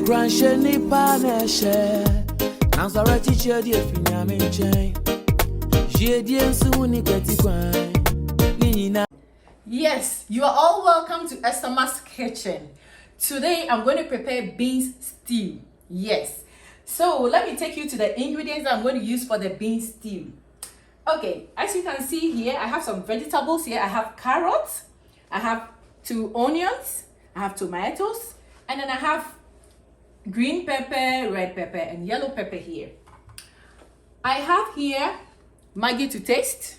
Gransheni paneshe, Nansara teacher dear Finyame chain. Yes, you are all welcome to ESTAMAK'S kitchen. Today I'm going to prepare beans stew. Yes. So let me take you to the ingredients I'm going to use for the beans stew. Okay, as you can see here, I have some vegetables here. I have carrots, I have 2 onions, I have tomatoes, and then I have green pepper, red pepper, and yellow pepper here. I have here Maggi to taste,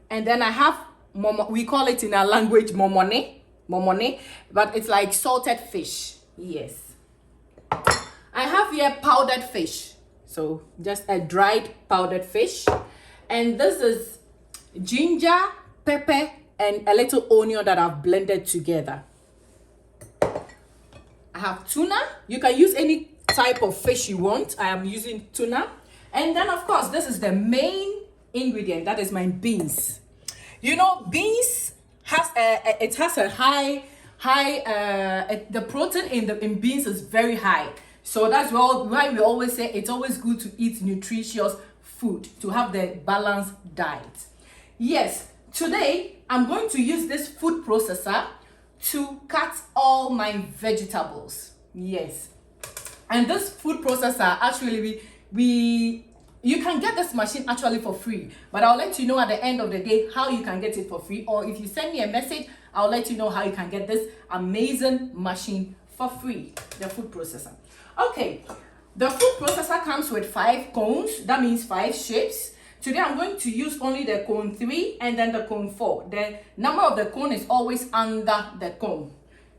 and then I have we call it in our language momone, but it's like salted fish. Yes, I have here powdered fish, so just a dried powdered fish, and this is ginger, pepper, and a little onion that I've blended together. I have tuna. You can use any type of fish you want. I am using tuna. And then of course this is the main ingredient, that is my beans. You know, beans has a high the protein in beans is very high. So that's why we always say it's always good to eat nutritious food, to have the balanced diet. Yes, today I'm going to use this food processor to cut all my vegetables. Yes, and this food processor, actually you can get this machine actually for free, but I'll let you know at the end of the day how you can get it for free, or if you send me a message, I'll let you know how you can get this amazing machine for free, the food processor. Okay, the food processor comes with 5 cones, that means 5 shapes. Today I'm going to use only the cone 3 and then the cone 4. The number of the cone is always under the cone.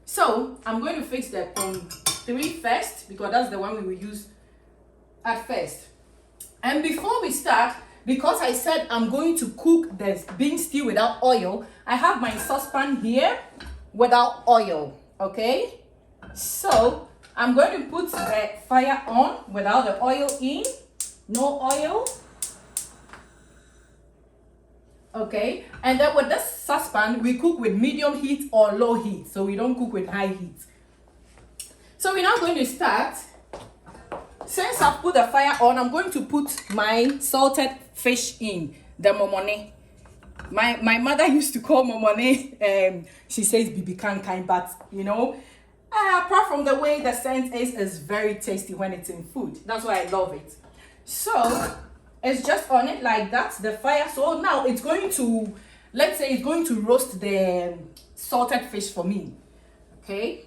So I'm going to fix the cone 3 first, because that's the one we will use at first. And before we start, because I said I'm going to cook the bean stew without oil, I have my saucepan here without oil. Okay, so I'm going to put the fire on without the oil in. No oil. Okay, and then with this saucepan we cook with medium heat or low heat, so we don't cook with high heat. So we're now going to start. Since I've put the fire on, I'm going to put my salted fish in, the momone. My mother used to call momone, she says bibi kankai, but you know, apart from the way the scent is very tasty when it's in food. That's why I love it. So it's just on it like that, the fire. So now it's going to, let's say it's going to roast the salted fish for me. Okay,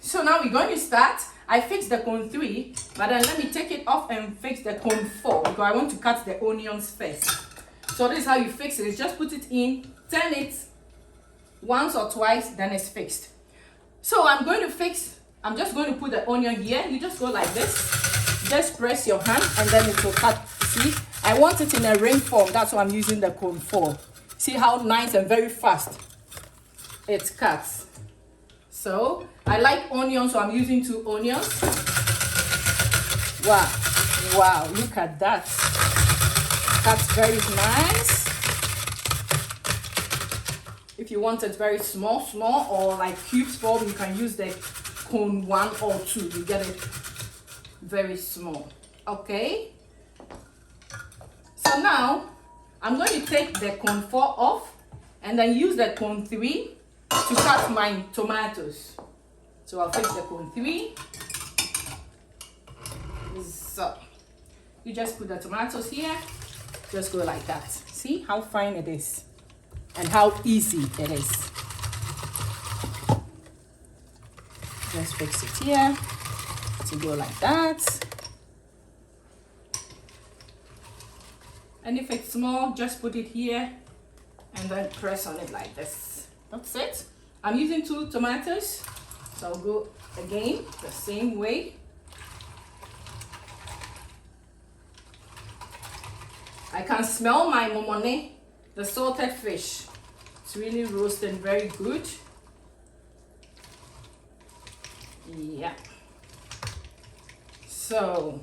so now we're going to start. I fixed the cone 3, but then let me take it off and fix the cone 4, because I want to cut the onions first. So this is how you fix it. It's just put it in, turn it once or twice, then it's fixed. So I'm just going to put the onion here. You just go like this, just press your hand and then it will cut. See, I want it in a ring form, that's why I'm using the cone 4. See how nice and very fast it cuts. So I like onions, so I'm using 2 onions. Wow, look at that. That's very nice. If you want it very small, or like cubes form, you can use the cone 1 or 2. You get it very small. Okay. So now I'm going to take the cone 4 off and then use the cone 3 to cut my tomatoes. So I'll fix the cone 3. So you just put the tomatoes here, just go like that. See how fine it is and how easy it is. Just fix it here to go like that. And if it's small, just put it here and then press on it like this. That's it. I'm using 2 tomatoes, so I'll go again the same way. I can smell my momone, the salted fish. It's really roasted very good. Yeah. So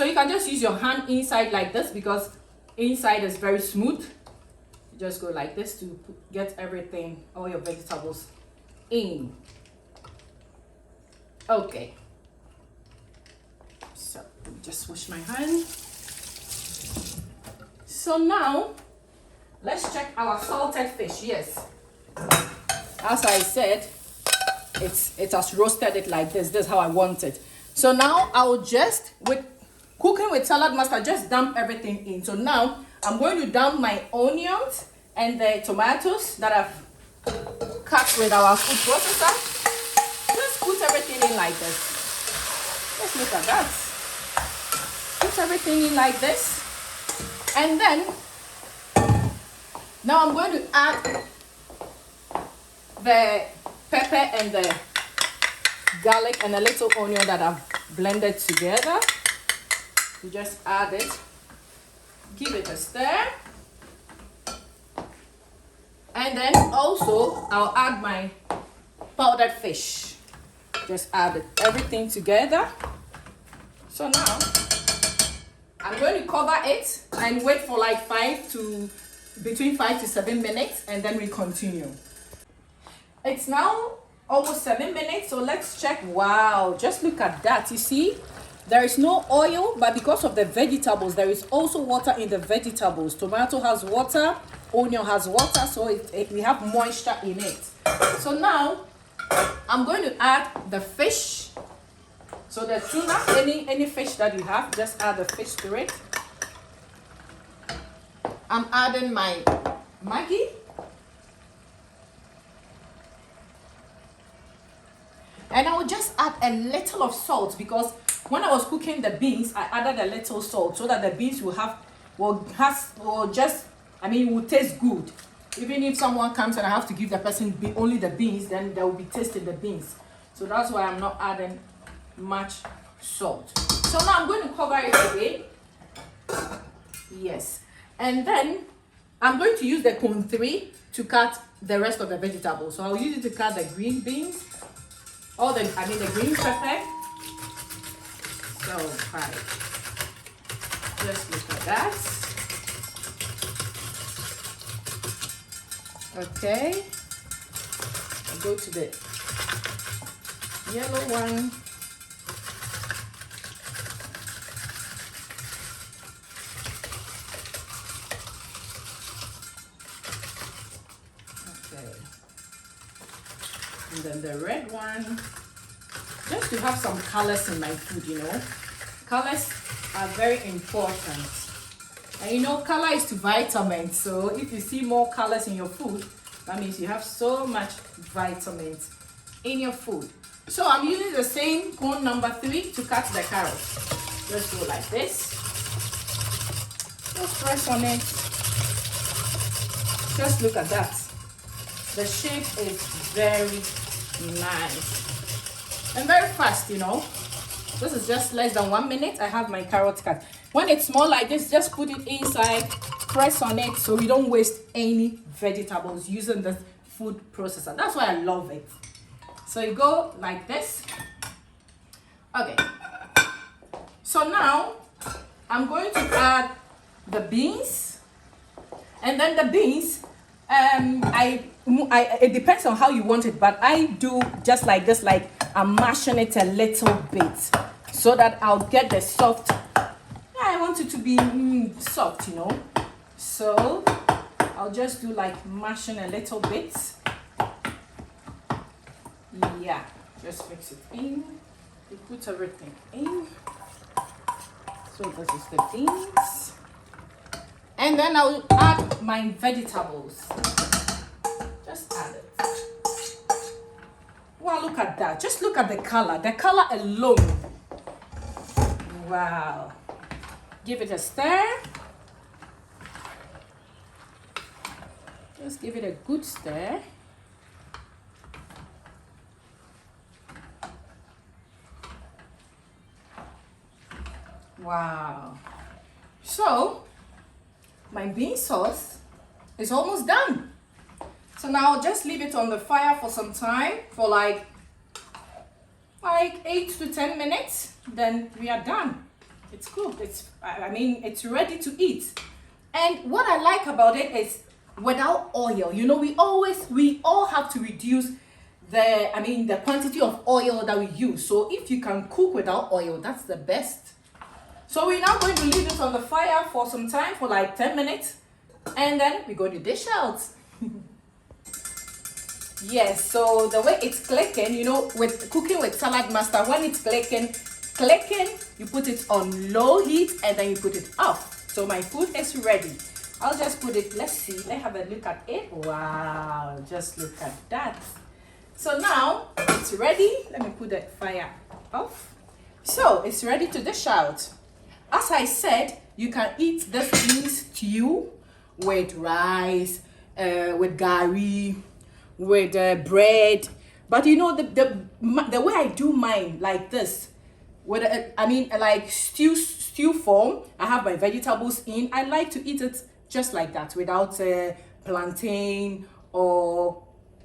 you can just use your hand inside like this, because inside is very smooth. Just go like this to get everything, all your vegetables in. Okay. So let me just wash my hand. So now let's check our salted fish. Yes. As I said, it has roasted it like this. This is how I want it. So now I'll just, with cooking with salad master, just dump everything in. So now I'm going to dump my onions and the tomatoes that I've cut with our food processor. Just put everything in like this. Let's look at that. Put everything in like this. And then, now I'm going to add the pepper and the garlic and a little onion that I've blended together. You just add it, give it a stir, and then also I'll add my powdered fish. Just add everything together. So now I'm going to cover it and wait for like between 5 to 7 minutes, and then we continue. It's now almost 7 minutes, so let's check. Wow, just look at that. You see, there is no oil, but because of the vegetables, there is also water in the vegetables. Tomato has water, onion has water, so we have moisture in it. So now I'm going to add the fish. So the tuna, any fish that you have, just add the fish to it. I'm adding my Maggi. And I will just add a little of salt, because when I was cooking the beans, I added a little salt so that the beans will taste good. Even if someone comes and I have to give the person only the beans, then they will be tasting the beans. So that's why I'm not adding much salt. So now I'm going to cover it again. Yes. And then I'm going to use the cone 3 to cut the rest of the vegetables. So I'll use it to cut the green beans. The green pepper. So, right. Just look at that. Okay. I'll go to the yellow one. Okay. And then the red one. Just to have some colors in my food, you know. Colors are very important. And you know, color is to vitamins. So if you see more colors in your food, that means you have so much vitamins in your food. So I'm using the same cone number 3 to cut the carrots. Just go like this. Just press on it. Just look at that. The shape is very nice. And very fast, you know. This is just less than 1 minute. I have my carrot cut. When it's small like this, just put it inside, press on it, so we don't waste any vegetables using the food processor. That's why I love it. So you go like this. Okay. So now I'm going to add the beans, and then the beans. It depends on how you want it, but I do just like this, like I'm mashing it a little bit so that I'll get the soft. I want it to be soft, you know. So I'll just do like mashing a little bit. Yeah, just mix it in. You put everything in. So this is the beans. And then I'll add my vegetables. Just add it. Wow, look at that. Just look at the color. The color alone. Wow. Give it a stir. Just give it a good stir. Wow. So, my bean sauce is almost done. So now I'll just leave it on the fire for some time, for like 8 to 10 minutes. Then we are done. It's cooked. It's ready to eat. And what I like about it is without oil. You know, we all have to reduce the quantity of oil that we use. So if you can cook without oil, that's the best. So we're now going to leave it on the fire for some time, for like 10 minutes. And then we're going to dish out. Yes, so the way it's clicking, you know, with cooking with salad master, when it's clicking, you put it on low heat and then you put it off. So my food is ready. I'll just put it, let's see, let's have a look at it. Wow, just look at that. So now it's ready. Let me put the fire off. So it's ready to dish out. As I said, you can eat this bean stew with rice, with gari, with bread. But you know, the way I do mine like this, with like stew form, I have my vegetables in. I like to eat it just like that, without plantain or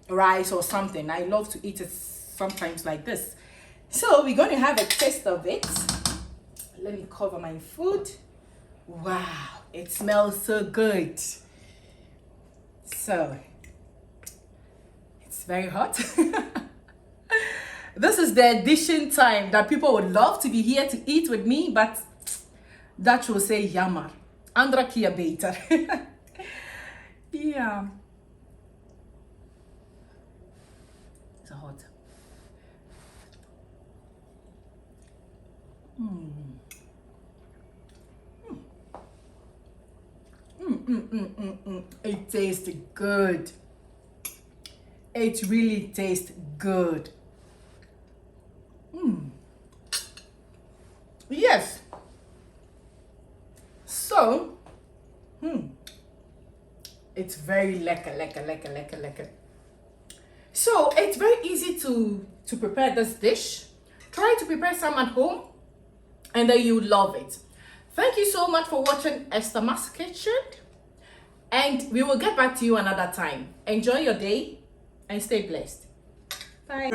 rice or something. I love to eat it sometimes like this. So we're going to have a taste of it. Let me cover my food. Wow, it smells so good. So it's very hot. This is the addition time that people would love to be here to eat with me, but that will say jammer. Andra keer beter. Yeah. It's hot. It tastes good. It really tastes good. Yes. So, it's very lekker. So it's very easy to prepare this dish. Try to prepare some at home, and then you love it. Thank you so much for watching ESTAMAK'S Kitchen, and we will get back to you another time. Enjoy your day and stay blessed. Bye.